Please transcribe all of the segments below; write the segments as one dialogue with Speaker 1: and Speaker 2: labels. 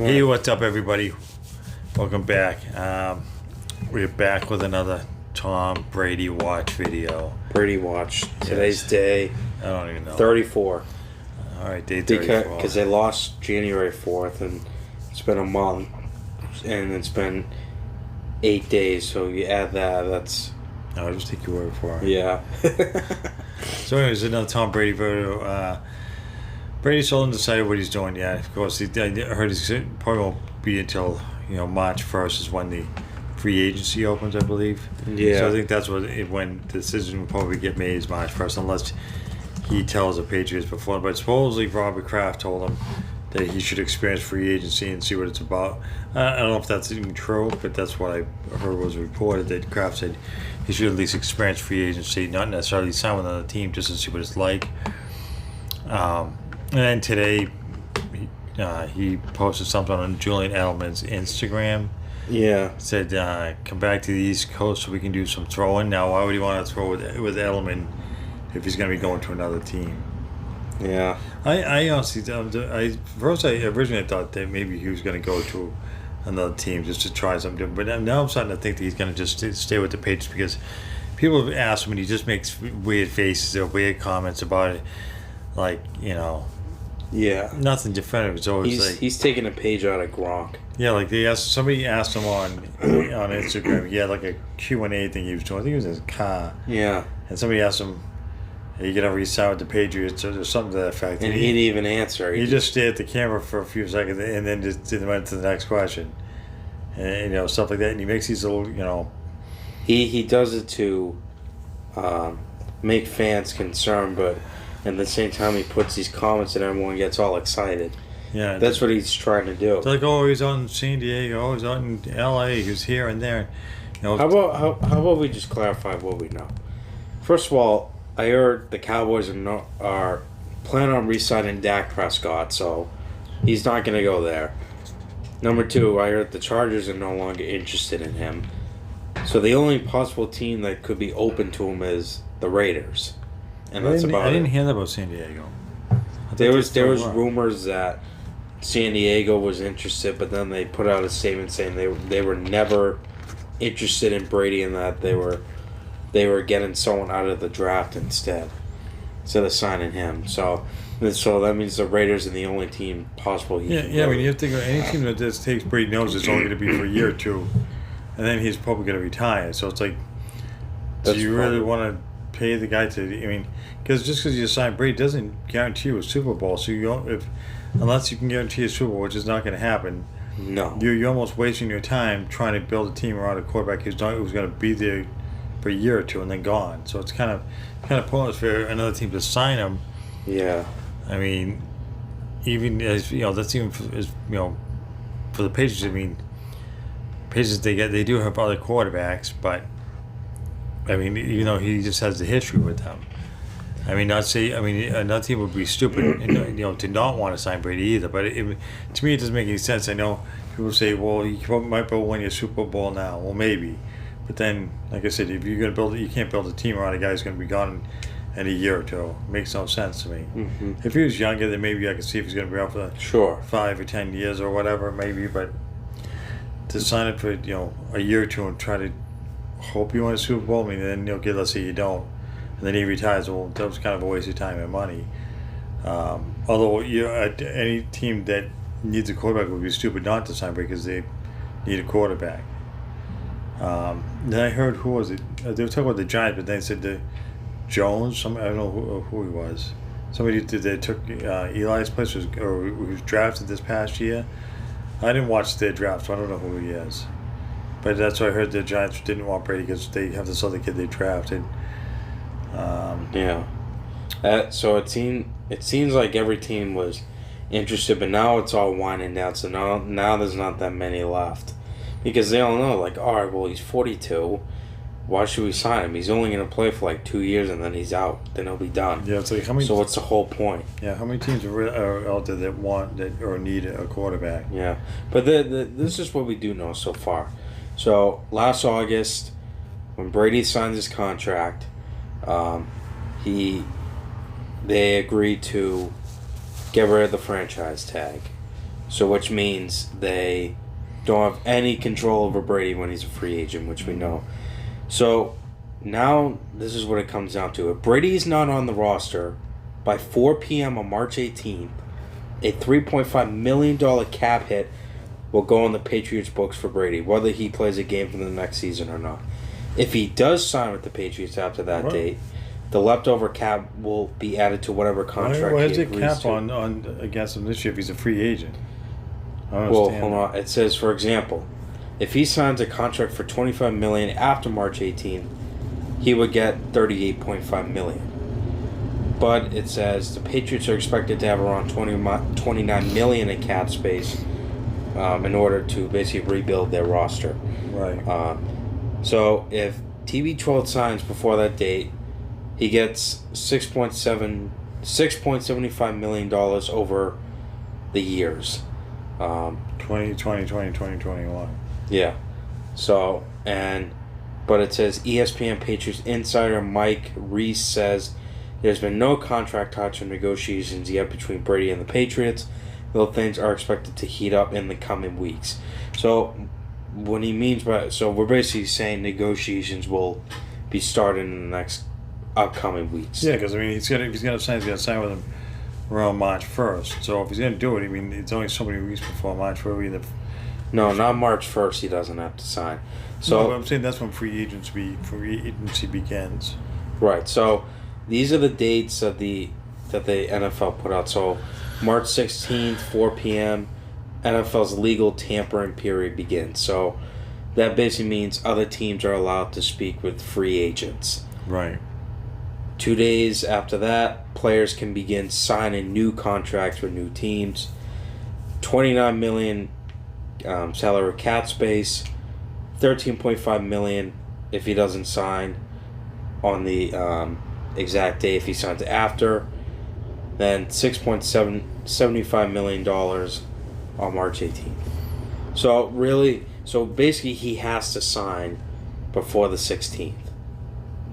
Speaker 1: Hey, what's up, everybody? Welcome back. We're back with another Tom Brady watch video.
Speaker 2: Brady watch. Today's
Speaker 1: Yes.
Speaker 2: day
Speaker 1: I don't even know.
Speaker 2: 34.
Speaker 1: All right, day 34.
Speaker 2: Because they lost January 4th, and it's been a month, and it's been 8 days. So you add that, that's...
Speaker 1: I'll just take your word for it.
Speaker 2: Yeah.
Speaker 1: So anyways, another Tom Brady video. Brady still undecided what he's doing yet. Of course, I heard he probably won't be until March 1st is when the free agency opens, I believe.
Speaker 2: Yeah.
Speaker 1: So I think that's when the decision will probably get made is March 1st, unless he tells the Patriots before. But supposedly Robert Kraft told him that he should experience free agency and see what it's about. I don't know if that's even true, but that's what I heard was reported, that Kraft said he should at least experience free agency, not necessarily sign with another team, just to see what it's like. And then today, he posted something on Julian Edelman's Instagram.
Speaker 2: Yeah.
Speaker 1: Said, come back to the East Coast so we can do some throwing. Now, why would he want to throw with Edelman if he's going to be going to another team?
Speaker 2: Yeah.
Speaker 1: I honestly, first I originally thought that maybe he was going to go to another team just to try something different. But now I'm starting to think that he's going to just stay with the Patriots, because people have asked him and he just makes weird faces or weird comments about it. Like,
Speaker 2: Yeah.
Speaker 1: nothing definitive. It's always
Speaker 2: He's taking a page out of Gronk.
Speaker 1: Yeah, like somebody asked him on Instagram. He had like a Q&A thing he was doing. I think it was in his car.
Speaker 2: Yeah.
Speaker 1: And somebody asked him, "Are you gonna re-sign with the Patriots?" or something to that effect.
Speaker 2: And he didn't even answer.
Speaker 1: He just stared at the camera for a few seconds and then just went to the next question. And stuff like that. And he makes these little,
Speaker 2: He does it to make fans concerned, but at the same time he puts these comments and everyone gets all excited.
Speaker 1: Yeah.
Speaker 2: That's what he's trying to do.
Speaker 1: It's like, oh, he's out in San Diego, oh, he's out in L.A., he's here and there.
Speaker 2: How about we just clarify what we know? First of all, I heard the Cowboys are planning on re-signing Dak Prescott, so he's not going to go there. Number two, I heard the Chargers are no longer interested in him. So the only possible team that could be open to him is the Raiders. And that's about it.
Speaker 1: I didn't hear that about San Diego.
Speaker 2: There was rumors that San Diego was interested, but then they put out a statement saying they were never interested in Brady, and that they were getting someone out of the draft instead of signing him. So that means the Raiders are the only team possible.
Speaker 1: Yeah. I mean, you have to think any team that just takes Brady knows it's only going to be for a year or two, and then he's probably going to retire. So it's like, do you really want to pay the guy to? I mean, because just because you sign Brady doesn't guarantee you a Super Bowl. So you don't, unless you can guarantee a Super Bowl, which is not going to happen.
Speaker 2: No,
Speaker 1: you're almost wasting your time trying to build a team around a quarterback who's going to be there for a year or two and then gone. So it's kind of pointless for another team to sign him.
Speaker 2: Yeah.
Speaker 1: I mean, even as that's even for the Patriots. I mean, Patriots they do have other quarterbacks, but I mean, he just has the history with them. I mean, another team would be stupid, to not want to sign Brady either. But to me, it doesn't make any sense. I know people say, well, he might be able to win your Super Bowl now. Well, maybe. But then, like I said, if you're going to build it, you can't build a team around a guy who's going to be gone in a year or two. It makes no sense to me.
Speaker 2: Mm-hmm.
Speaker 1: If he was younger, then maybe I could see if he's going to be out for 5 or 10 years or whatever, maybe. But to sign it for a year or two and try to hope you win a Super Bowl, I mean, then let's say you don't, and then he retires. Well, that was kind of a waste of time and money. Although any team that needs a quarterback would be stupid not to sign because they need a quarterback. Then I heard, who was it? They were talking about the Giants, but then they said the Jones. I don't know who he was. Somebody that took Eli's place who was drafted this past year. I didn't watch their draft, so I don't know who he is. But that's why I heard the Giants didn't want Brady because they have this other kid they drafted.
Speaker 2: Yeah. So it seems like every team was interested, but now it's all winding down. So now there's not that many left. Because they all know, like, all right, well, he's 42. Why should we sign him? He's only going to play for like 2 years and then he's out. Then he'll be done.
Speaker 1: Yeah, it's like how many?
Speaker 2: So what's the whole point?
Speaker 1: Yeah, how many teams are out there that want or need a quarterback?
Speaker 2: Yeah, but this is what we do know so far. So last August, when Brady signed his contract, they agreed to get rid of the franchise tag. So which means they don't have any control over Brady when he's a free agent, which we know. So now this is what it comes down to. If Brady's not on the roster by 4 p.m. on March 18th, a $3.5 million cap hit will go on the Patriots books for Brady, whether he plays a game for the next season or not. If he does sign with the Patriots after that date, the leftover cap will be added to whatever contract
Speaker 1: why
Speaker 2: he
Speaker 1: is
Speaker 2: agrees
Speaker 1: it cap
Speaker 2: to.
Speaker 1: on against him this year if he's a free agent?
Speaker 2: Well, hold on. It says, for example, if he signs a contract for $25 million after March 18th, he would get $38.5 million. But it says the Patriots are expected to have around $29 million in cap space in order to basically rebuild their roster.
Speaker 1: Right.
Speaker 2: So if TB12 signs before that date, he gets $6.75 million over the years.
Speaker 1: 2020, 2021.
Speaker 2: Yeah. So, but it says ESPN Patriots insider Mike Reese says there's been no contract talks or negotiations yet between Brady and the Patriots, though things are expected to heat up in the coming weeks. So, what he means by we're basically saying negotiations will be started in the next upcoming weeks.
Speaker 1: Yeah, because I mean, if he's gonna sign with him around March 1st. So if he's gonna do it, I mean, it's only so many weeks before March 1st.
Speaker 2: No, not March 1st. He doesn't have to sign. So
Speaker 1: no, I'm saying that's when free agency begins.
Speaker 2: Right. So these are the dates that the NFL put out. So March 16th, 4 p.m. NFL's legal tampering period begins. So that basically means other teams are allowed to speak with free agents.
Speaker 1: Right.
Speaker 2: 2 days after that, players can begin signing new contracts with new teams. $29 million salary cap space. $13.5 million if he doesn't sign on the exact day. If he signs after, then $6.75 million on March 18th. So basically, he has to sign before the 16th.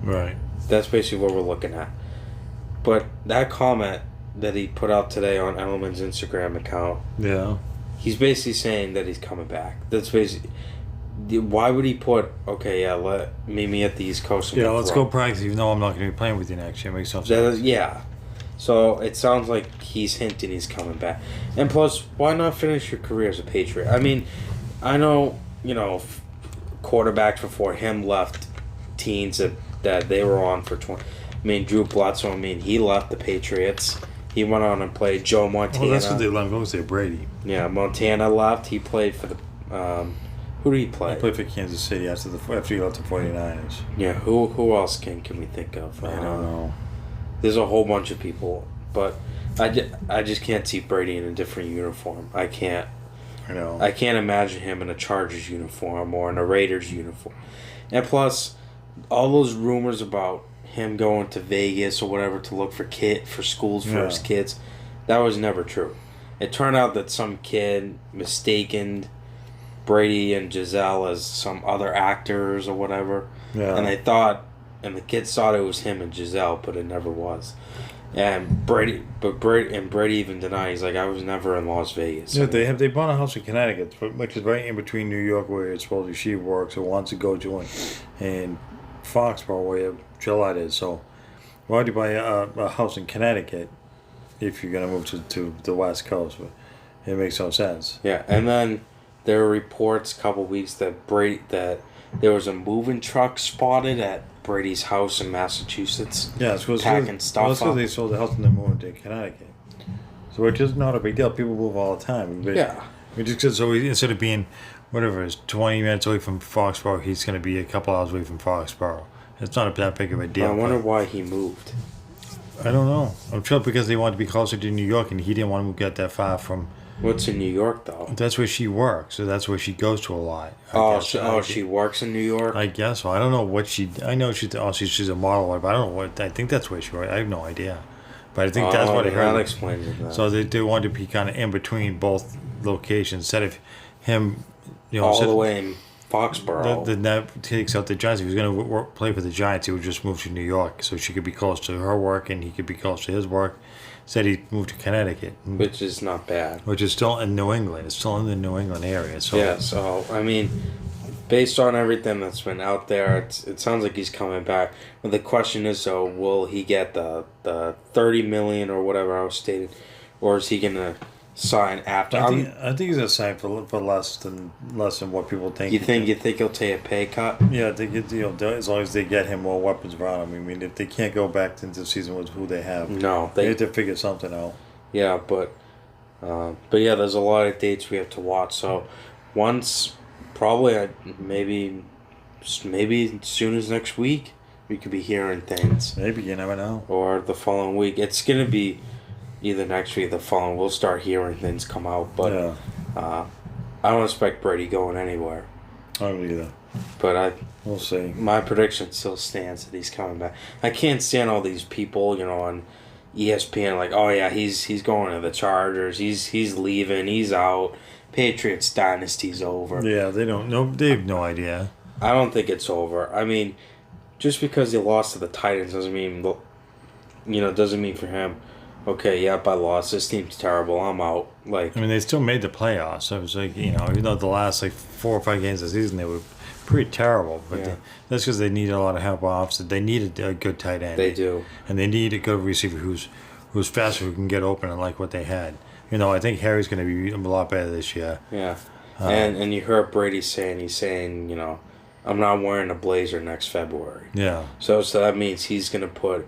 Speaker 1: Right.
Speaker 2: That's basically what we're looking at. But that comment that he put out today on Edelman's Instagram account,
Speaker 1: yeah,
Speaker 2: he's basically saying that he's coming back. That's basically. Why would he put, meet me at the East Coast?
Speaker 1: Yeah, let's go practice, even though I'm not going to be playing with you next year. Makes no sense.
Speaker 2: Yeah. So it sounds like he's hinting he's coming back. And plus, why not finish your career as a Patriot? I mean, I know, quarterbacks before him left teams that they were on for 20. I mean, Drew Bledsoe, he left the Patriots. He went on and played Joe Montana.
Speaker 1: Well, that's what they let him go, say Brady.
Speaker 2: Yeah, Montana left. He played for the... who did he play?
Speaker 1: He played for Kansas City after he left the 49ers.
Speaker 2: Yeah, who else can we think of?
Speaker 1: I don't know.
Speaker 2: There's a whole bunch of people, but I just can't see Brady in a different uniform. I can't.
Speaker 1: I know.
Speaker 2: I can't imagine him in a Chargers uniform or in a Raiders uniform. And plus, all those rumors about him going to Vegas or whatever to look for schools for his kids, that was never true. It turned out that some kid mistaken Brady and Giselle as some other actors or whatever. Yeah. And the kids thought it was him and Giselle, but it never was. And Brady even denied. He's like, I was never in Las Vegas.
Speaker 1: Yeah, they bought a house in Connecticut, which is right in between New York, where supposedly she works or wants to go to, and Foxborough, where Gillette is. So why do you buy a house in Connecticut if you're gonna move to the West Coast? It makes no sense.
Speaker 2: Yeah, and then there were reports a couple weeks that there was a moving truck spotted at Brady's house in Massachusetts.
Speaker 1: Yeah, it's
Speaker 2: packing stuff
Speaker 1: that's because they sold the house and they moved to Connecticut. So it's just not a big deal. People move all the time.
Speaker 2: Yeah.
Speaker 1: Instead of being, whatever it is, 20 minutes away from Foxborough, he's going to be a couple hours away from Foxborough. It's not that big of a deal.
Speaker 2: I wonder why he moved.
Speaker 1: I don't know. I'm sure because they wanted to be closer to New York, and he didn't want to get that far from...
Speaker 2: What's in New York, though?
Speaker 1: That's where she works, so that's where she goes to a lot.
Speaker 2: She works in New York?
Speaker 1: I guess so. I don't know what she... I know she's a model, but I don't know what... I think that's where she works. I have no idea. But I think that's what I heard.
Speaker 2: That explains it. Then.
Speaker 1: So they wanted to be kind of in between both locations. Instead of him...
Speaker 2: all the way in Foxborough.
Speaker 1: That takes out the Giants. If he was going to play for the Giants, he would just move to New York so she could be close to her work and he could be close to his work. said he moved to Connecticut,
Speaker 2: which is not bad.
Speaker 1: Which is still in New England. It's still in the New England area. So
Speaker 2: yeah. So I mean, based on everything that's been out there, it sounds like he's coming back. But the question is, though, will he get the $30 million or whatever I was stating, or is he gonna sign after?
Speaker 1: I think he's gonna sign for less than what people think.
Speaker 2: You think he'll take a pay cut?
Speaker 1: Yeah, I think as long as they get him more weapons around him. I mean, if they can't go back into the season with who they have, they have to figure something out.
Speaker 2: Yeah, but yeah, there's a lot of dates we have to watch. So once, probably maybe as soon as next week, we could be hearing things.
Speaker 1: Maybe, you never know.
Speaker 2: Or the following week. It's gonna be either next week or the following. We'll start hearing things come out, but I don't expect Brady going anywhere.
Speaker 1: I don't either.
Speaker 2: But
Speaker 1: we'll see.
Speaker 2: My prediction still stands that he's coming back. I can't stand all these people, on ESPN, like, oh yeah, he's going to the Chargers. He's leaving. He's out. Patriots dynasty's over.
Speaker 1: Yeah, they don't know. They have no idea.
Speaker 2: I don't think it's over. I mean, just because they lost to the Titans doesn't mean, doesn't mean for him. Okay, yep, I lost. This team's terrible. I'm out. Like,
Speaker 1: I mean, they still made the playoffs. So it was like, even though the last 4 or 5 games of the season they were pretty terrible, but that's because they needed a lot of help off. So they needed a good tight end.
Speaker 2: They do,
Speaker 1: and they need a good receiver who's faster, who can get open, and like what they had. I think Harry's going to be a lot better this year.
Speaker 2: Yeah, and you heard Brady saying, I'm not wearing a blazer next February.
Speaker 1: Yeah.
Speaker 2: So that means he's going to put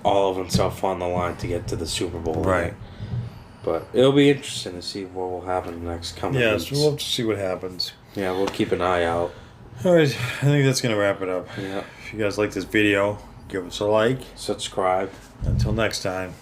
Speaker 2: all of himself on the line to get to the Super Bowl.
Speaker 1: Right.
Speaker 2: But it'll be interesting to see what will happen in the next coming weeks.
Speaker 1: So we'll have to see what happens.
Speaker 2: Yeah, we'll keep an eye out.
Speaker 1: All right, I think that's going to wrap it up.
Speaker 2: Yeah.
Speaker 1: If you guys like this video, give us a like.
Speaker 2: Subscribe.
Speaker 1: Until next time.